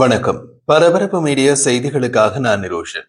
வணக்கம். பரபரப்பு மீடியா செய்திகளுக்காக நான் நிரோஷன்.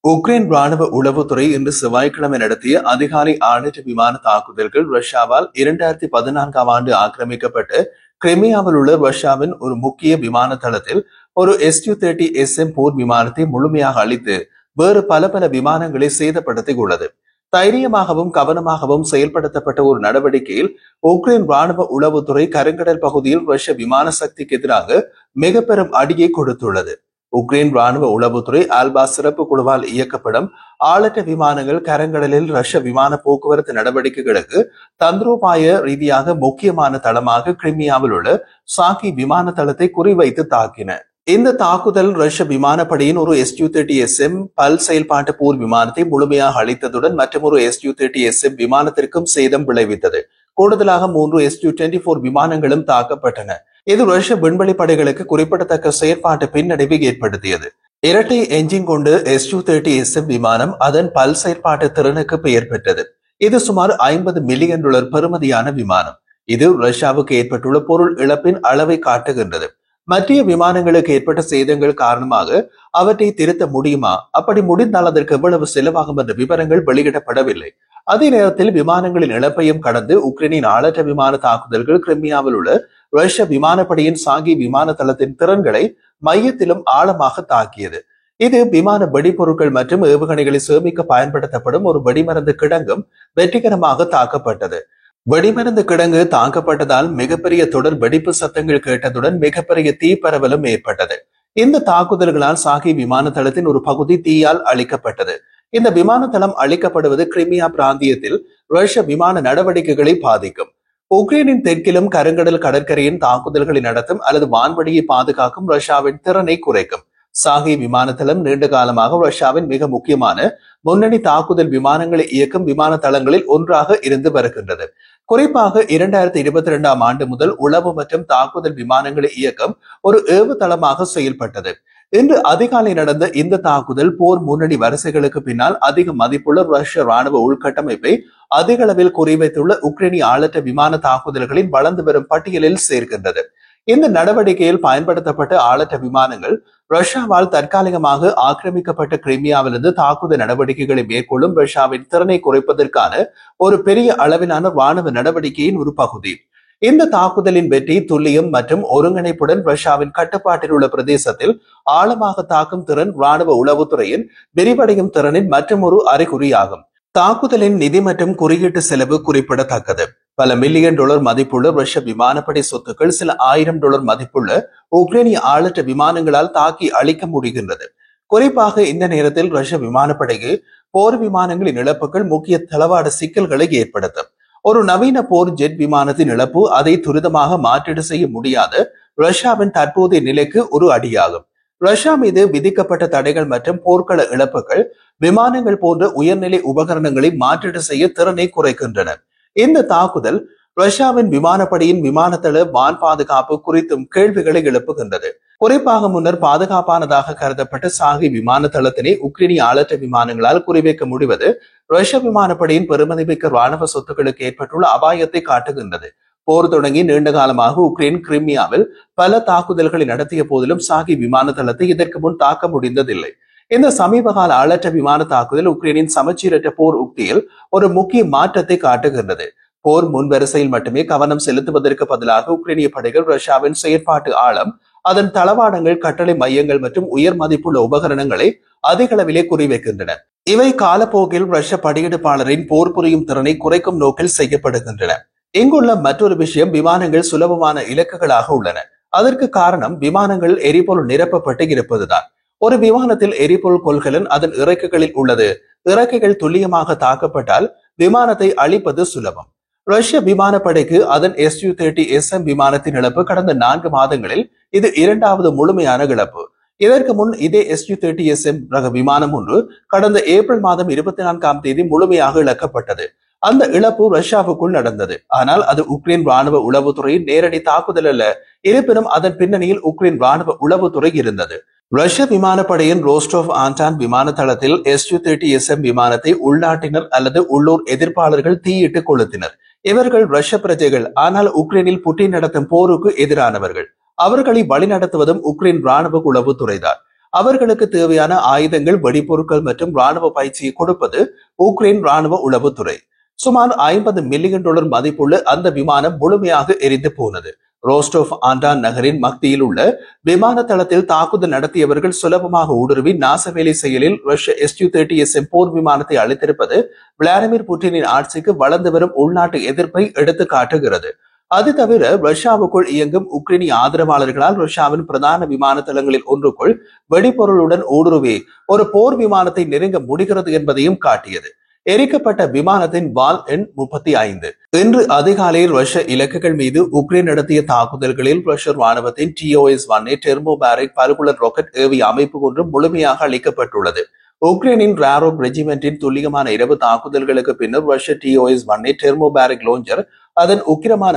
உக்ரைன் ராணுவ உளவுத்துறை இன்று செவ்வாய்க்கிழமை நடத்திய அதிகாலை ஆளில்லா விமான தாக்குதல்கள் ரஷ்யாவால் 2014ஆம் ஆண்டு ஆக்கிரமிக்கப்பட்டு கிரிமியாவில் உள்ள ரஷ்யாவின் ஒரு முக்கிய விமான தளத்தில் ஒரு Su-30SM போர் விமானத்தை முழுமையாக அழித்து வேறு பல விமானங்களை சேதப்படுத்தியுள்ளது. தைரியமாகவும் கவனமாகவும் செயல்படுத்தப்பட்ட ஒரு நடவடிக்கையில் உக்ரைன் ராணுவ உளவுத்துறை கருங்கடல் பகுதியில் ரஷ்ய விமான சக்திக்கு எதிராக மிக பெரும் அடியை கொடுத்துள்ளது. உக்ரைன் ராணுவ உளவுத்துறை ஆல்பா சிறப்பு குழுவால் இயக்கப்படும் ஆளற்ற விமானங்கள் கரங்கடலில் ரஷ்ய விமான போக்குவரத்து நடவடிக்கைகளுக்கு தந்திரோபாய ரீதியாக முக்கியமான தளமாக கிரிமியாவில் உள்ள சாக்கி விமான தளத்தை குறிவைத்து தாக்கின. இந்த தாக்குதல் ரஷ்ய விமானப்படையின் ஒரு Su-30SM பல் செயல்பாட்டு போர் விமானத்தை முழுமையாக அழித்ததுடன் மற்றொரு Su-30SM விமானத்திற்கும் சேதம் விளைவித்தது. கூடுதலாக 3 Su-24 விமானங்களும் தாக்கப்பட்டன. இது ரஷ்ய விண்வெளி படைகளுக்கு குறிப்பிடத்தக்க செயற்பாட்டு பின்னடைவை ஏற்படுத்தியது. இரட்டை என்ஜின் கொண்டு Su-30SM விமானம் அதன் பல் செயற்பாட்டு திறனுக்கு பெயர் பெற்றது. இது சுமார் $50 மில்லியன் பெறுமதியான விமானம். இது ரஷ்யாவுக்கு ஏற்பட்டுள்ள பொருள் இழப்பின் அளவை காட்டுகின்றது. மற்ற விமானங்களுக்கு ஏற்பட்ட சேதங்கள் காரணமாக அவற்றை திருத்த முடியுமா, அப்படி முடிந்தால் அதற்கு எவ்வளவு செலவாகும் என்ற விவரங்கள் வெளியிடப்படவில்லை. அதே நேரத்தில் விமானங்களின் இழப்பையும் கடந்து உக்ரைனின் ஆளற்ற விமான தாக்குதல்கள் கிரிமியாவில் உள்ள ரஷ்ய விமானப்படையின் சாகி விமான தளத்தின் திறன்களை மையத்திலும் ஆழமாக தாக்கியது. இது விமான வெடிபொருட்கள் மற்றும் ஏவுகணைகளை சேமிக்க பயன்படுத்தப்படும் ஒரு வெடிமருந்து கிடங்கும் வெற்றிகரமாக தாக்கப்பட்டது. வெடிமருந்து கிடங்கு தாக்கப்பட்டதால் மிகப்பெரிய தொடர் வெடிப்பு சத்தங்கள் கேட்டதுடன் மிகப்பெரிய தீ பரவலும் ஏற்பட்டது. இந்த தாக்குதல்களால் சாகி விமான தளத்தின் ஒரு பகுதி தீயால் அழிக்கப்பட்டது. இந்த விமான தளம் அழிக்கப்படுவது கிரிமியா பிராந்தியத்தில் ரஷ்ய விமான நடவடிக்கைகளை பாதிக்கும். உக்ரைனின் தெற்கிலும் கருங்கடல் கடற்கரையின் தாக்குதல்களை நடத்தும் அல்லது வான்வழியை பாதுகாக்கும் ரஷ்யாவின் திறனை குறைக்கும். சாகி விமான தளம் நீண்ட காலமாக ரஷ்யாவின் மிக முக்கியமான முன்னணி தாக்குதல் விமானங்களை இயக்கும் விமான தளங்களில் ஒன்றாக இருந்து வருகின்றது. குறிப்பாக 2022ஆம் ஆண்டு முதல் உளவு மற்றும் தாக்குதல் விமானங்களை இயக்கம் ஒரு ஏவுதளமாக செயல்பட்டது. இன்று அதிகாலை நடந்த இந்த தாக்குதல் போர் முன்னணி வரிசைகளுக்கு பின்னால் அதிக மதிப்புள்ள ரஷ்ய ராணுவ உள்கட்டமைப்பை அதிக அளவில் குறிவைத்துள்ள உக்ரைனிய ஆளற்ற விமான தாக்குதல்களின் வளர்ந்து வரும் பட்டியலில் சேர்க்கின்றது. இந்த நடவடிக்கையில் பயன்படுத்தப்பட்ட ஆளற்ற விமானங்கள் ரஷ்யாவால் தற்காலிகமாக ஆக்கிரமிக்கப்பட்ட கிரிமியாவிலிருந்து தாக்குதல் நடவடிக்கைகளை மேற்கொள்ளும் ரஷ்யாவின் திறனை குறைப்பதற்கான ஒரு பெரிய அளவிலான ராணுவ நடவடிக்கையின் ஒரு பகுதி. இந்த தாக்குதலின் வெற்றி துல்லியம் மற்றும் ஒருங்கிணைப்புடன் ரஷ்யாவின் கட்டுப்பாட்டில் உள்ள பிரதேசத்தில் ஆழமாக தாக்கும் திறன் ராணுவ உளவுத்துறையின் விரிவடையும் திறனின் மற்றொரு அறிகுறியாகும். தாக்குதலின் நிதி மற்றும் குறியீட்டு செலவு குறிப்பிடத்தக்கது. பல மில்லியன் டாலர் மதிப்புள்ள ரஷ்ய விமானப்படை சொத்துக்கள் சில $1000 மதிப்புள்ள உக்ரைனிய ஆளற்ற விமானங்களால் தாக்கி அழிக்க முடிகின்றது. குறிப்பாக இந்த நேரத்தில் ரஷ்ய விமானப்படைக்கு போர் விமானங்களின் இழப்புகள் முக்கிய தளவாட சிக்கல்களை ஏற்படுத்தும். ஒரு நவீன போர் ஜெட் விமானத்தின் இழப்பு அதை துரிதமாக மாற்றீடு செய்ய முடியாத ரஷ்யாவின் தற்போதைய நிலைக்கு ஒரு அடியாகும். ரஷ்யா மீது விதிக்கப்பட்ட தடைகள் மற்றும் போர்க்கள இழப்புகள் விமானங்கள் போன்ற உயர்நிலை உபகரணங்களை மாற்றீடு செய்ய திறனை குறைக்கின்றன. இந்த தாக்குதல் ரஷ்யாவின் விமானப்படையின் விமானத்தள வான் பாதுகாப்பு குறித்தும் கேள்விகளை எழுப்புகின்றது. குறிப்பாக முன்னர் பாதுகாப்பானதாக கருதப்பட்ட சாகி விமான தளத்தினை உக்ரைனிய ஆளற்ற விமானங்களால் குறிவைக்க முடிவது ரஷ்ய விமானப்படையின் பெருமதிமிக்க ராணுவ சொத்துக்களுக்கு ஏற்பட்டுள்ள அபாயத்தை காட்டுகின்றது. போர் தொடங்கி நீண்ட காலமாக உக்ரைன் கிரிமியாவில் பல தாக்குதல்களை நடத்திய போதிலும் சாகி விமான தளத்தை இதற்கு முன் தாக்க முடிந்ததில்லை. இந்த சமீபகால ஆளற்ற விமான தாக்குதல் உக்ரைனின் சமச்சீரற்ற போர் உக்தியில் ஒரு முக்கிய மாற்றத்தை காட்டுகின்றது. போர் முன்வரிசையில் மட்டுமே கவனம் செலுத்துவதற்கு பதிலாக உக்ரைனிய படைகள் ரஷ்யாவின் செயற்பாட்டு ஆழம், அதன் தளவாடங்கள், கட்டளை மையங்கள் மற்றும் உயர் மதிப்புள்ள உபகரணங்களை அதிக அளவிலே குறிவைக்கின்றன. இவை காலப்போக்கில் ரஷ்ய படையெடுப்பாளரின் போர் புரியும் திறனை குறைக்கும் நோக்கில் செய்யப்படுகின்றன. இங்குள்ள மற்றொரு விஷயம், விமானங்கள் சுலபமான இலக்குகளாக உள்ளன. அதற்கு காரணம் விமானங்கள் எரிபொருள் நிரப்பப்பட்டு இருப்பதுதான். ஒரு விமானத்தில் எரிபொருள் கொள்கலன் அதன் இறக்கைகளில் உள்ளது. இறக்கைகள் துல்லியமாக தாக்கப்பட்டால் விமானத்தை அழிப்பது சுலபம். ரஷ்ய விமானப்படைக்கு அதன் Su-30SM விமானத்தின் இழப்பு கடந்த 4 மாதங்களில் இது 2வது முழுமையான இழப்பு. இதற்கு முன் இதே Su-30SM ரக விமானம் ஒன்று கடந்த ஏப்ரல் மாதம் 24ஆம் தேதி முழுமையாக இழக்கப்பட்டது. அந்த இழப்பு ரஷ்யாவுக்குள் நடந்தது. ஆனால் அது உக்ரைன் ராணுவ உளவுத்துறையின் நேரடி தாக்குதல் அல்ல. இருப்பினும் அதன் பின்னணியில் உக்ரைன் ராணுவ உளவுத்துறை இருந்தது. ரஷ்ய விமானப்படையின் ரோஸ்டோவ் ஆண்டான் விமான தளத்தில் Su-30SM விமானத்தை உள்நாட்டினர் அல்லது உள்ளூர் எதிர்ப்பாளர்கள் தீயிட்டு கொளுத்தினர். இவர்கள் ரஷ்ய பிரஜைகள், ஆனால் உக்ரைனில் புட்டின் நடத்தும் போருக்கு எதிரானவர்கள். அவர்களை வழிநடத்துவதும் உக்ரைன் ராணுவ உளவுத்துறைதான். அவர்களுக்கு தேவையான ஆயுதங்கள், வெடிபொருட்கள் மற்றும் ராணுவ பயிற்சியை கொடுப்பது உக்ரைன் ராணுவ உளவுத்துறை. சுமார் $50 மில்லியன் மதிப்புள்ள அந்த விமானம் முழுமையாக எரிந்து போனது. ரோஸ்டோவ் ஆண்டான் நகரின் மத்தியில் உள்ள விமான தளத்தில் தாக்குதல் நடத்தியவர்கள் சுலபமாக ஊடுருவி நாசவேலை செயலில் ரஷ்ய Su-30SM போர் விமானத்தை அளித்திருப்பது விளாடிமிர் புட்டினின் ஆட்சிக்கு வளர்ந்து வரும் உள்நாட்டு எதிர்ப்பை எடுத்து காட்டுகிறது. அது தவிர ரஷ்யாவுக்குள் இயங்கும் உக்ரைனிய ஆதரவாளர்களால் ரஷ்யாவின் பிரதான விமான தளங்களில் ஒன்றுக்குள் வெடிபொருளுடன் ஊடுருவி ஒரு போர் விமானத்தை நெருங்க முடிகிறது என்பதையும் காட்டியது. எரிக்கப்பட்ட விமானத்தின் வால் எண் 35. இன்று அதிகாலையில் ரஷ்ய இலக்குகள் மீது உக்ரைன் நடத்திய தாக்குதல்களில் ரஷ்ய ராணுவத்தின் TOS-1A டெர்மோபாரிக் பல்குலர் ராக்கெட் ஏவிய அமைப்பு ஒன்று முழுமையாக அளிக்கப்பட்டுள்ளது. உக்ரைனின் ராரோக் ரெஜிமெண்டின் துல்லியமான இரவு தாக்குதல்களுக்கு பின்னர் ரஷ்ய TOS-1A டெர்மோபாரிக் லாஞ்சர் அதன் உக்கிரமான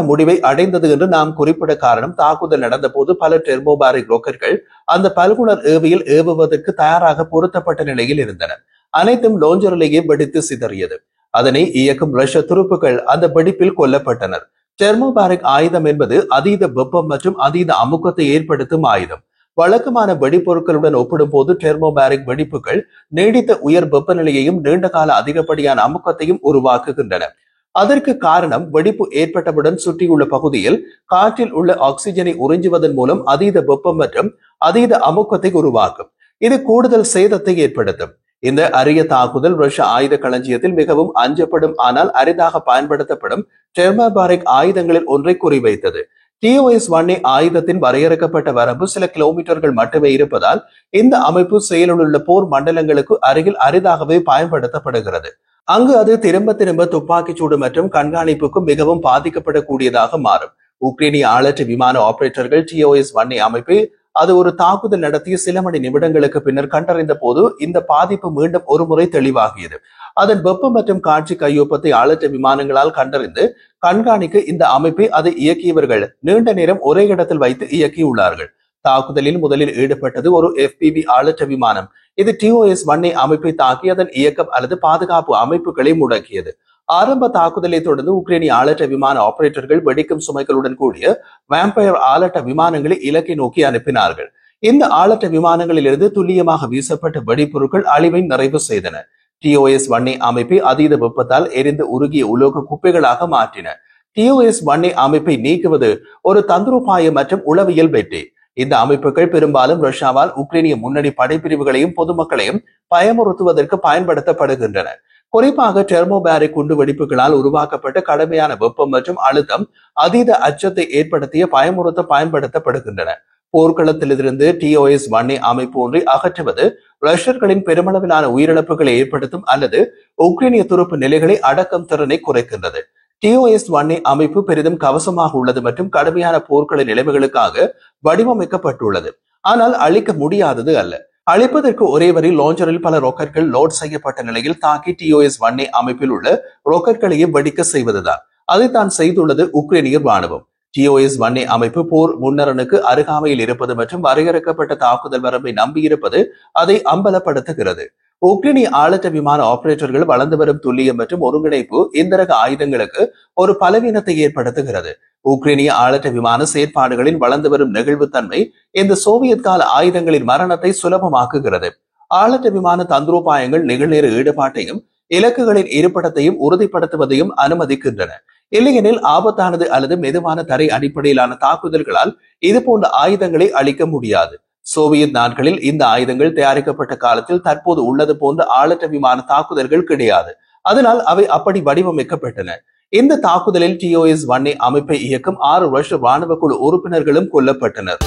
முடிவை அடைந்தது என்று நாம் குறிப்பிட காரணம், தாக்குதல் நடந்த போது பல டெர்மோபாரிக் ராக்கெட்கள் அந்த பல்குலர் ஏவியில் ஏவுவதற்கு தயாராக பொருத்தப்பட்ட நிலையில் இருந்தன. அனைத்தும் லாஞ்சரிலேயே வெடித்து சிதறியது. அதனை இயக்கும் ரஷ்ய துருப்புகள் அந்த வெடிப்பில் கொல்லப்பட்டனர். டெர்மோபாரிக் ஆயுதம் என்பது அதீத வெப்பம் மற்றும் அதீத அமுக்கத்தை ஏற்படுத்தும் ஆயுதம். வழக்கமான வெடிப்பொருட்களுடன் ஒப்பிடும் போது டெர்மோபாரிக் வெடிப்புகள் நீடித்த உயர் வெப்பநிலையையும் நீண்டகால அதிகப்படியான அமுக்கத்தையும் உருவாக்குகின்றன. அதற்கு காரணம், வெடிப்பு ஏற்பட்டவுடன் சுற்றியுள்ள பகுதியில் காற்றில் உள்ள ஆக்சிஜனை உறிஞ்சுவதன் மூலம் அதீத வெப்பம் மற்றும் அதீத அமுக்கத்தை உருவாக்கும். இது கூடுதல் சேதத்தை ஏற்படுத்தும். இந்த அரிய தாக்குதல் ரஷ்ய ஆயுத களஞ்சியத்தில் மிகவும் அஞ்சப்படும் ஆனால் அரிதாக பயன்படுத்தப்படும் டெர்மோபாரிக் ஆயுதங்களில் ஒன்றை குறிவைத்தது. TOS-1A ஆயுதத்தின் வரையறுக்கப்பட்ட வரம்பு சில கிலோமீட்டர்கள் மட்டுமே இருப்பதால் இந்த அமைப்பு செயலிலுள்ள போர் மண்டலங்களுக்கு அருகில் அரிதாகவே பயன்படுத்தப்படுகிறது. அங்கு அது திரும்ப திரும்ப துப்பாக்கிச்சூடு மற்றும் கண்காணிப்புக்கு மிகவும் பாதிக்கப்படக்கூடியதாக மாறும். உக்ரைனிய ஆளற்ற விமான ஆபரேட்டர்கள் TOS-1A அமைப்பை அது ஒரு தாக்குதல் நடத்திய சில மணி நிமிடங்களுக்கு பின்னர் கண்டறிந்த போது இந்த பாதிப்பு மீண்டும் ஒருமுறை தெளிவாகியது. அதன் வெப்பம் மற்றும் காட்சி கையொப்பத்தை ஆளற்ற விமானங்களால் கண்டறிந்து கண்காணிக்க இந்த அமைப்பை அதை இயக்கியவர்கள் நீண்ட நேரம் ஒரே இடத்தில் வைத்து இயக்கியுள்ளார்கள். தாக்குதலில் முதலில் ஈடுபட்டது ஒரு FPV ஆளற்ற விமானம். இது TOS-1A அமைப்பை தாக்கி அதன் இயக்கம் அல்லது பாதுகாப்பு அமைப்புகளை முடக்கியது. ஆரம்ப தாக்குதலை தொடர்ந்து உக்ரைனிய ஆளற்ற விமான ஆபரேட்டர்கள் வெடிக்கும் சுமைகளுடன் கூடிய வேம்பயர் ஆளற்ற விமானங்களை இலக்கை நோக்கி அனுப்பினார்கள். இந்த ஆளற்ற விமானங்களில் இருந்து துல்லியமாக வீசப்பட்ட வெடிப்பொருட்கள் அழிவை நிறைவு செய்தன. TOS-1A அமைப்பை அதீத வெப்பத்தால் எரிந்து உருகிய உலோக குப்பைகளாக மாற்றின. TOS-1A அமைப்பை நீக்குவது ஒரு தந்திரோபாய மற்றும் உளவியல் வெற்றி. இந்த அமைப்புகள் பெரும்பாலும் ரஷ்யாவால் உக்ரைனிய முன்னணி படைப்பிரிவுகளையும் பொதுமக்களையும் பயமுறுத்துவதற்கு பயன்படுத்தப்படுகின்றன. குறிப்பாக டெர்மோபாரிக் குண்டு வெடிப்புகளால் உருவாக்கப்பட்ட கடுமையான வெப்பம் மற்றும் அழுத்தம் அதீத அச்சத்தை ஏற்படுத்திய பயமுறுத்த பயன்படுத்தப்படுகின்றன. போர்க்களத்திலிருந்து TOS-1A அமைப்பு ஒன்றை அகற்றுவது ரஷ்யர்களின் பெருமளவிலான உயிரிழப்புகளை ஏற்படுத்தும் அல்லது உக்ரைனிய துருப்பு நிலைகளை அடக்கும் திறனை குறைக்கின்றது. TOS-1A அமைப்பு பெரிதும் கவசமாக உள்ளது மற்றும் கடுமையான போர்க்கள நிலைமைகளுக்காக வடிவமைக்கப்பட்டுள்ளது. ஆனால் அழிக்க முடியாதது அல்ல. அழிப்பதற்கு ஒரே வரி லாஞ்சரில் பல ராக்கெட்கள் லோட் செய்யப்பட்ட நிலையில் தாக்கி TOS-1A அமைப்பில் உள்ள ராக்கெட்களையே வெடிக்க செய்வதுதான். அதைத்தான் செய்துள்ளது உக்ரைனிய ராணுவம். TOS-1A அமைப்பு போர் முன்னரனுக்கு அருகாமையில் இருப்பது மற்றும் வரையறுக்கப்பட்ட தாக்குதல் வரம்பை நம்பியிருப்பது அதை அம்பலப்படுத்துகிறது. உக்ரைனிய ஆளற்ற விமான ஆபரேட்டர்கள் வளர்ந்து வரும் துல்லியம் மற்றும் ஒருங்கிணைப்பு இந்த ரக ஆயுதங்களுக்கு ஒரு பலவீனத்தை ஏற்படுத்துகிறது. உக்ரைனிய ஆளற்ற விமான செயற்பாடுகளின் வளர்ந்து வரும் நெகிழ்வுத்தன்மை இந்த சோவியத் கால ஆயுதங்களின் மரணத்தை சுலபமாக்குகிறது. ஆளற்ற விமான தந்திரோபாயங்கள் நிகழ்நேர ஈடுபாட்டையும் இலக்குகளின் இருப்பிடத்தையும் உறுதிப்படுத்துவதையும் அனுமதிக்கின்றன. இல்லையெனில் ஆபத்தானது அல்லது மெதுவான தரை அடிப்படையிலான தாக்குதல்களால் இது போன்ற ஆயுதங்களை அளிக்க முடியாது. சோவியத் நாட்களில் இந்த ஆயுதங்கள் தயாரிக்கப்பட்ட காலத்தில் தற்போது உள்ளது போன்ற ஆளற்ற விமான தாக்குதல்கள் கிடையாது. அதனால் அவை அப்படி வடிவமைக்கப்பட்டன. இந்த தாக்குதலில் TOS-1A அமைப்பை இயக்கும் 6 ரஷ்ய ராணுவ குழு உறுப்பினர்களும் கொல்லப்பட்டனர்.